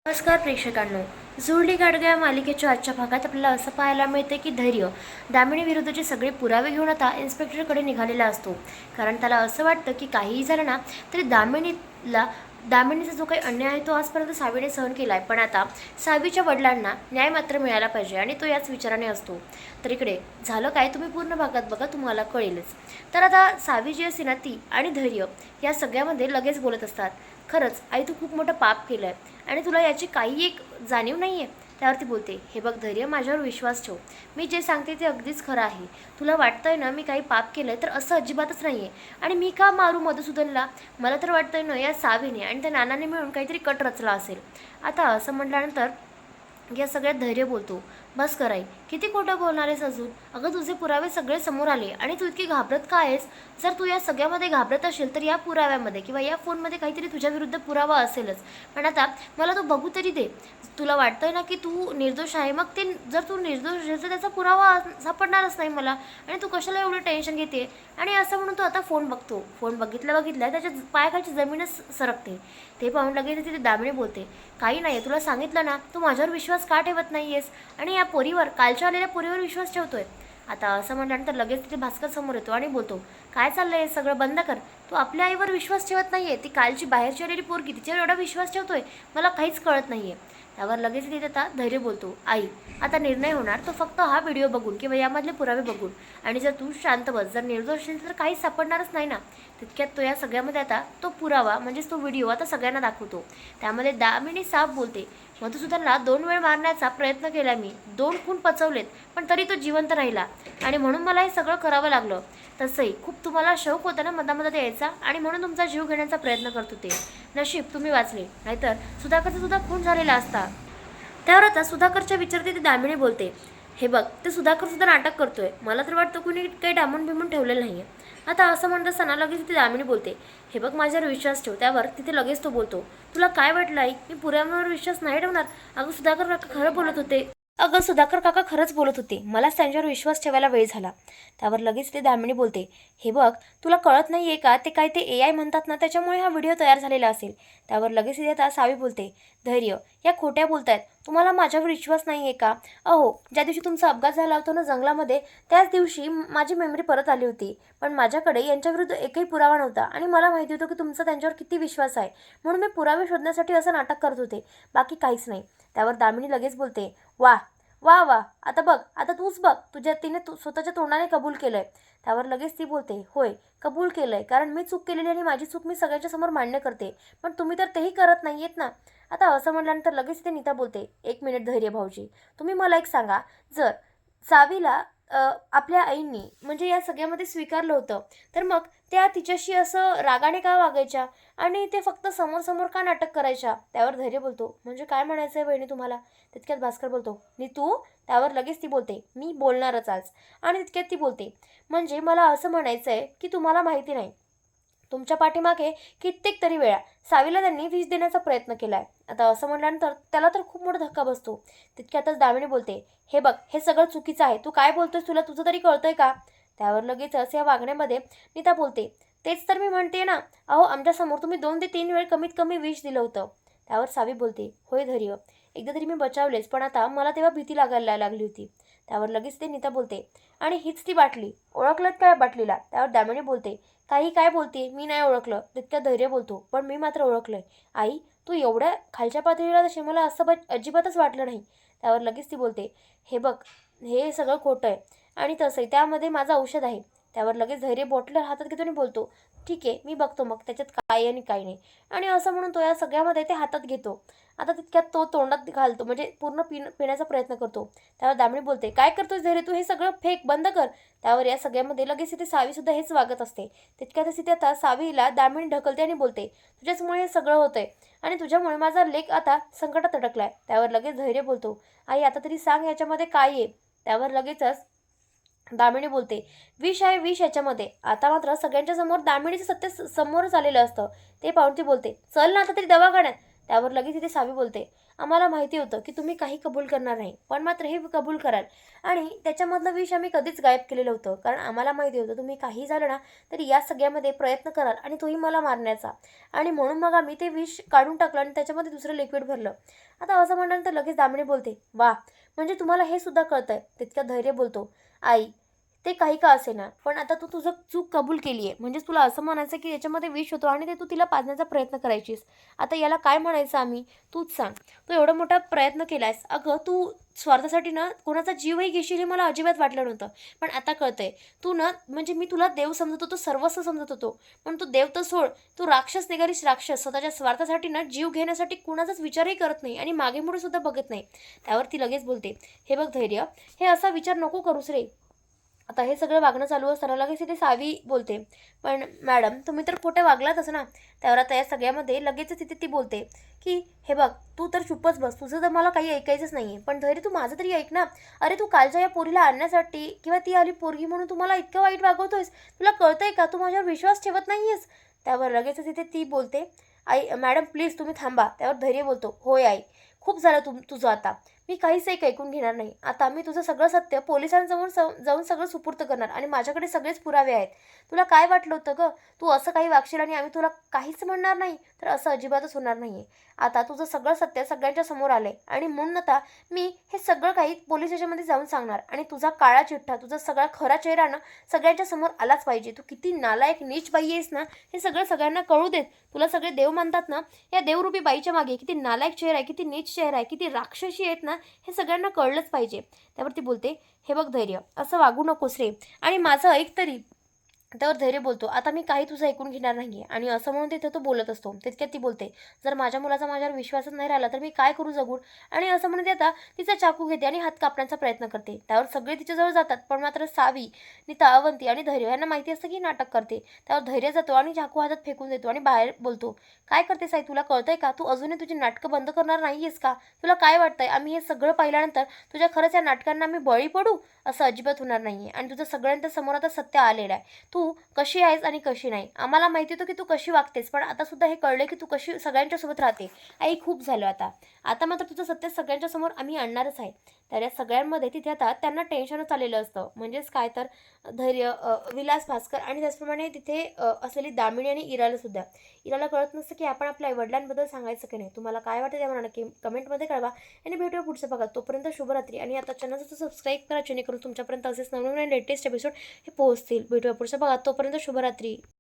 नमस्कार प्रेक्षकांनो. जुळली गाडग्या मालिकेच्या आजच्या भागात आपल्याला असं पाहायला मिळते की धैर्य दामिनी विरुद्धचे सगळे पुरावे घेऊन आता इन्स्पेक्टरकडे निघालेला असतो. कारण त्याला असं वाटतं की काहीही झालं ना तरी दामिनीचा जो काही अन्याय आहे तो आजपर्यंत सावीने सहन केला आहे, पण आता सावीच्या वडिलांना न्याय मात्र मिळाला पाहिजे आणि तो याच विचाराने असतो. तर इकडे झालं काय तुम्ही पूर्ण भागात बघा, तुम्हाला कळेलच. तर आता सावी जी असते ना ती आणि धैर्य या सगळ्यामध्ये लगेच बोलत असतात. खरंच आई तू खूप मोठं पाप केलं आहे आणि तुला याची काही एक जाणीव नाही आहे. त्यावरती बोलते, हे बघ धैर्य, माझ्यावर विश्वास ठेव. मी जे सांगते ते अगदीच खरं आहे. तुला वाटतंय ना मी काही पाप केलं आहे, तर असं अजिबातच नाही आहे. आणि मी का मारू मधुसूदनला? मला तर वाटतंय ना या सावीने आणि त्या नानाने मिळून काहीतरी कट रचला असेल. आता असं म्हटल्यानंतर या सगळ्यात धैर्य बोलतो, बस कराई, किती खोटं बोलणार आहेस अजून? अगं तुझे पुरावे सगळे समोर आले आणि तू इतकी घाबरत का आहेस? जर तू या सगळ्यामध्ये घाबरत असेल तर या पुराव्यामध्ये किंवा या फोनमध्ये काहीतरी तुझ्या विरुद्ध पुरावा असेलच. पण आता मला तो बघू तरी दे. तुला वाटतंय ना की तू निर्दोष आहे, मग ते जर तू निर्दोष असेल तर त्याचा पुरावा सापडणारच नाही मला. आणि तू कशाला एवढं टेन्शन घेते? आणि असं म्हणून तो आता फोन बघतो. फोन बघितल्या त्याच्या पायाखालची जमीनच सरकते. ते पाहून लगेच तिथे दामिनी बोलते, काही नाही, तुला सांगितलं ना, तू माझ्यावर विश्वास का ठेवत नाही आहेस आणि या पोरीवर, कालच्या आलेल्या पोरीवर विश्वास ठेवतोय. आता असं म्हटल्यानंतर लगेच तिथे भास्कर समोर येतो आणि बोलतो, काय चाललंय हे सगळं बंद कर. तू आपल्या आईवर विश्वास ठेवत नाही आहे, ती कालची बाहेरची आलेली पोरगी तिच्यावर एवढा विश्वास ठेवतोय, मला काहीच कळत नाही आहे. त्यावर लगेच तिथे आता धैर्य बोलतो, आई आता निर्णय होणार तो फक्त हा व्हिडिओ बघून किंवा यामधले पुरावे बघून. आणि जर तू शांत बस, जर निर्दोष असेल तर काहीच सापडणारच नाही ना. तितक्यात तो या सगळ्यामध्ये आता तो पुरावा म्हणजेच तो व्हिडिओ आता सगळ्यांना दाखवतो. त्यामध्ये दामिनी साफ बोलते, मधुसूदनला 2 वेळ मारण्याचा प्रयत्न केला मी, 2 खून पचवलेत, पण तरी तो जिवंत राहिला आणि म्हणून मला हे सगळं करावं लागलं. तसंही खूप तुम्हाला शौक होता ना मधामधात यायचा आणि म्हणून तुमचा जीव घेण्याचा प्रयत्न करत होते. नशीब तुम्ही वाचले, नाहीतर सुधाकरचा सुद्धा खून झालेला असता. त्यावर आता सुधाकरच्या विचारते ती दामिनी बोलते, हे बघ ते सुधाकर सुद्धा नाटक करतोय, मला तर वाटतं कुणी काही डामून बिमून ठेवलेलं नाही आहे. आता असं म्हणत असताना लगेच ती दामिनी बोलते, हे बघ माझ्यावर विश्वास ठेव. त्यावर तिथे लगेच तो बोलतो, तुला काय वाटलं आई, मी पुऱ्यावर विश्वास नाही ठेवणार? अगं सुधाकर काका खरं बोलत होते. खरंच बोलत होते, मलाच त्यांच्यावर विश्वास ठेवायला वेळ झाला. त्यावर लगेच ते दामिनी बोलते, हे बघ तुला कळत नाही आहे का, ते काय ते AI म्हणतात ना, त्याच्यामुळे हा व्हिडिओ तयार झालेला असेल. त्यावर लगेच आता सावी बोलते, धैर्य या खोट्या बोलतायत, तुम्हाला माझ्यावर विश्वास नाही आहे का? अहो ज्या दिवशी तुमचा अपघात झाला होता ना जंगलामध्ये, त्याच दिवशी माझी मेमरी परत आली होती, पण माझ्याकडे यांच्याविरुद्ध एकही पुरावा नव्हता आणि मला माहिती होतं की तुमचा त्यांच्यावर किती विश्वास आहे, म्हणून मी पुरावे शोधण्यासाठी असं नाटक करत होते, बाकी काहीच नाही. त्यावर दामिनी लगेच बोलते, वा वा वा, आता बघ, आता तूच बघ, तिने स्वतःच्या तोंडाने कबूल केलंय. त्यावर लगेच ती बोलते, होय कबूल केलंय, कारण मी चूक केलेली आणि माझी चूक मी सगळ्यांच्या समोर मान्य करते, पण तुम्ही तर तेही करत नाहीयेत ना. आता असं म्हटल्यानंतर लगेच ते नीता बोलते, एक मिनिट धैर्य भाऊजी, तुम्ही मला एक सांगा, जर सावीला आपल्या आईंनी म्हणजे या सगळ्यामध्ये स्वीकारलं होतं, तर मग त्या तिच्याशी असं रागाने का वागायच्या आणि ते फक्त समोर समोर का नाटक करायच्या? त्यावर धैर्य बोलतो, म्हणजे काय म्हणायचं आहे बहिणी तुम्हाला? तितक्यात भास्कर बोलतो, तू? त्यावर लगेच ती बोलते, मी बोलणारच आज. आणि तितक्यात ती बोलते, म्हणजे मला असं म्हणायचं आहे की तुम्हाला माहिती नाही, तुमच्या पाठीमागे कित्येक तरी वेळा सावीला त्यांनी विष देण्याचा प्रयत्न केलाय. आता असं म्हटल्यानंतर त्याला तर खूप मोठा धक्का बसतो. तितक्यातच दामिनी बोलते, हे बघ हे सगळं चुकीचं आहे, तू काय बोलतोयस, तुला तुझं तरी कळतंय का? त्यावर लगेचच या वागण्यामध्ये नीता बोलते, तेच तर मी म्हणते ना, अहो आमच्यासमोर तुम्ही 2 ते 3 वेळ कमीत कमी विष दिलं होतं. त्यावर सावी बोलते, होय धैर्य, एकदा तरी मी बचावलेच, पण आता मला तेव्हा भीती लागायला लागली होती. त्यावर लगेच ते नीता बोलते, आणि हीच ती बाटली, ओळखलं काय बाटलीला? त्यावर दामिनी बोलते, काही काय बोलते, मी नाही ओळखलं. तितक्या धैर्य बोलतो, पण मी मात्र ओळखलंय. आई तू एवढ्या खालच्या पातळीला तशी, मला असं अजिबातच वाटलं नाही. त्यावर लगेच ती बोलते, हे बघ हे सगळं खोटं आहे आणि तसंही त्यामध्ये माझं औषध आहे. त्यावर लगेच धैर्य बॉटल हातात घेतो आणि बोलतो, ठीक आहे मी बघतो मग त्याच्यात काय आणि काय नाही. आणि असं म्हणून तो या सगळ्यामध्ये ते हातात घेतो. आता तितक्यात तो तोंडात घालतो, म्हणजे पूर्ण पिण्याचा प्रयत्न करतो. त्यावर दामिनी बोलते, काय करतोस धैर्य, तू हे सगळं फेक बंद कर. त्यावर या सगळ्यामध्ये लगेच इथे सावी सुद्धा हेच वागत असते. तितक्यातच इथे आता सावीला दामिनी ढकलते आणि बोलते, तुझ्याचमुळे हे सगळं होतंय आणि तुझ्यामुळे माझा लेक आता संकटात अडकलाय. त्यावर लगेच धैर्य बोलतो, आई आता तरी सांग याच्यामध्ये काय आहे? त्यावर लगेचच दामिनी बोलते, विष आहे विष याच्यामध्ये. आता मात्र सगळ्यांच्या समोर दामिनीचं सत्य समोरच आलेलं असतं. ते पाहून ती बोलते, चल ना आता तरी दवाखान्यात. त्यावर लगेच तिथे सावी बोलते, आम्हाला माहिती होतं की तुम्ही काही कबूल करणार नाही, पण मात्र हे कबूल कराल. आणि त्याच्यामधलं विष आम्ही कधीच गायब केलेलं होतं, कारण आम्हाला माहिती होतं तुम्ही काही झालं ना तरी या सगळ्यामध्ये प्रयत्न कराल आणि तोही मला मारण्याचा. आणि म्हणून मग आम्ही ते विष काढून टाकलं आणि त्याच्यामध्ये दुसरं लिक्विड भरलं. आता असं म्हटल्यानंतर लगेच दामिनी बोलते, वा, म्हणजे तुम्हाला हे सुद्धा कळतंय. तितक्या धैर्य बोलतो, आई, ते काही का असेना, पण आता तू तुझं चूक कबूल केली आहे. म्हणजे तुला असं म्हणायचं की याच्यामध्ये विष होतं आणि ते तू तिला पाजण्याचा प्रयत्न करायचीस. आता याला काय म्हणायचं आम्ही? तूच सांग. तू एवढा मोठा प्रयत्न केलायस. अगं, तू स्वार्थासाठी ना कोणाचा जीवही घेशील हे मला अजिबात वाटलं नव्हतं. पण आता कळतंय. तू ना, म्हणजे मी तुला देव समजत होतो, सर्वस्व समजत होतो. पण तू देव तर सोड, तू राक्षस निघालीस राक्षस. स्वतःच्या स्वार्थासाठी ना जीव घेण्यासाठी कुणाचाच विचारही करत नाही आणि मागे पुढे सुद्धा बघत नाही. त्यावर ती लगेच बोलते, हे बघ धैर्य, हे असा विचार नको करूस रे. आता हे सगळं वागणं चालू असताना लगेच तिथे सावी बोलते, पण मॅडम तुम्ही तर खोटं वागलातच ना. त्यावर आता या सगळ्यामध्ये लगेच तिथे ती बोलते की हे बघ, तू तर चुपच बस, तुझं तर मला काही ऐकायचंच नाही आहे. पण धैर्य, तू माझं तरी ऐक ना. अरे, तू कालच्या या पोरीला आणण्यासाठी किंवा ती आली पोरगी म्हणून तू मला इतकं वाईट वागवतोयस. तुला कळतंय का? तू माझ्यावर विश्वास ठेवत नाही आहेस. त्यावर लगेच तिथे ती बोलते, आई मॅडम प्लीज तुम्ही थांबा. त्यावर धैर्य बोलतो, होय आई, खूप झालं तुझं आता. मी काहीच एक ऐकून घेणार नाही. आता मी तुझं सगळं सत्य पोलिसांसमोर जाऊन सगळं सुपूर्त करणार आणि माझ्याकडे सगळेच पुरावे आहेत. तुला काय वाटलं होतं गं? तू असं काही वागशील आणि आम्ही तुला काहीच म्हणणार नाही? तर असं अजिबातच होणार नाही आहे. आता तुझं सगळं सत्य सगळ्यांच्या समोर आलं आहे आणि म्हणून आता मी हे सगळं काही पोलीस स्टेशनमध्ये जाऊन सांगणार आणि तुझा काळा चिठ्ठा, तुझा सगळा खरा चेहरा ना सगळ्यांच्या समोर आलाच पाहिजे. तू किती नालायक नीच बाई आहेस ना, हे सगळं सगळ्यांना कळू देत. तुला सगळे देव मानतात ना, या देवरूपी बाईच्या मागे किती नालायक चेहरा आहे, किती नीच चेहरा आहे, किती राक्षसी आहेत ना, हे सगळ्यांना कळलंच पाहिजे. त्यावरती बोलते, हे बघ धैर्य, असं वागू नकोस रे, आणि माझं ऐक तरी. त्यावर धैर्य बोलतो, आता मी काही तुझं ऐकून घेणार नाही आहे. आणि असं म्हणून तिथे तो बोलत असतो. तितक्यात ती बोलते, जर माझ्या मुलाचा माझ्यावर विश्वासच नाही राहिला तर मी काय करू जगून. आणि असं म्हणते आता तिचा चाकू घेते आणि हात कापण्याचा प्रयत्न करते. त्यावर सगळे तिच्याजवळ जातात, पण मात्र सावी, नीता, अवंती आणि धैर्य यांना माहिती असतं की नाटक करते. त्यावर धैर्य जातो आणि चाकू हातात फेकून देतो आणि बाहेर बोलतो, काय करतेस आई, तुला कळतंय का? तू अजूनही तुझी नाटकं बंद करणार नाही आहेस का? तुला काय वाटतंय आम्ही हे सगळं पाहिल्यानंतर तुझ्या खरंच या नाटकांना आम्ही बळी पडू? असं अजिबात होणार नाही आहे आणि तुझं सगळ्यांच्या समोर आता सत्य आलेलं आहे. तू कशी आहेस आणि कशी नाही. आम्हाला माहिती होतं की तू कशी वागतेस, पण आता सुद्धा हे कळलं की तू कशी सगळ्यांच्या सोबत राहते. आई, खूप झालं आता. आता मात्र तुझं सत्य सगळ्यांच्या समोर आम्ही आणणारच आहे. तर या सगळ्यांमध्ये तिथे आता त्यांना टेन्शनच आलेलं असतं. म्हणजेच काय तर धैर्य, विलास, भास्कर आणि त्याचप्रमाणे तिथे असलेली दामिनी आणि इराला सुद्धा. इराला कळत नसतं की आपण आपल्या आईवडिलांबद्दल सांगायचं की नाही. तुम्हाला काय वाटतं त्यामुळे नक्की कमेंटमध्ये कळवा आणि भेटूया पुढच्या भागात. तोपर्यंत शुभरात्री. आणि आता चॅनलचं सबस्क्राईब करा जेणेकरून तुमच्यापर्यंत असेच नवीन लेटेस्ट एपिसोड हे पोहोचतील. भेटूया पुढच्या भागात. तोपर्यंत शुभरात्री.